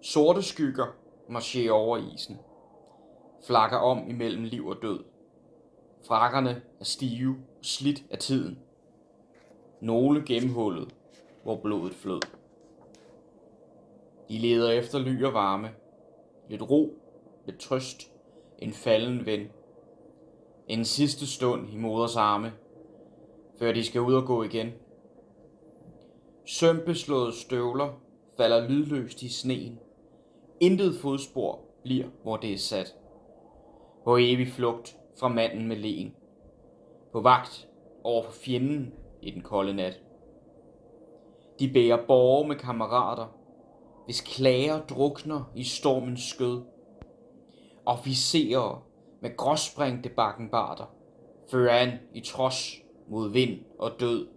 Sorte skygger marcherer over isen, flakker om imellem liv og død. Frakkerne er stive og slidt af tiden. Nogle gennemhullet, hvor blodet flød. De leder efter ly og varme, lidt ro, lidt trøst, en falden ven. En sidste stund i moders arme, før de skal ud og gå igen. Sømpeslåede støvler falder lydløst i sneen. Intet fodspor bliver, hvor det er sat. På evig flugt fra manden med len. På vagt over for fjenden i den kolde nat. De bærer borge med kammerater, hvis klager drukner i stormens skød. Officerer med gråsprængte bakkenbarter fører an i trods mod vind og død.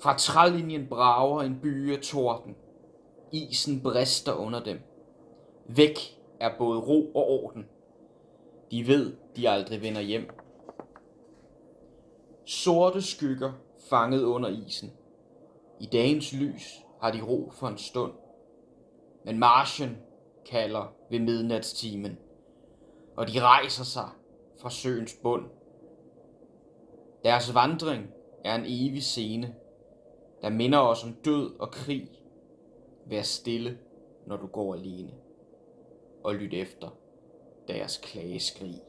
Fra trælinjen brager en by af torden. Isen brister under dem. Væk er både ro og orden. De ved, de aldrig vender hjem. Sorte skygger fanget under isen. I dagens lys har de ro for en stund. Men marchen kalder ved midnatstimen, og de rejser sig fra søens bund. Deres vandring er en evig scene, der minder os om død og krig. Vær stille, når du går alene, og lyt efter deres klageskrig.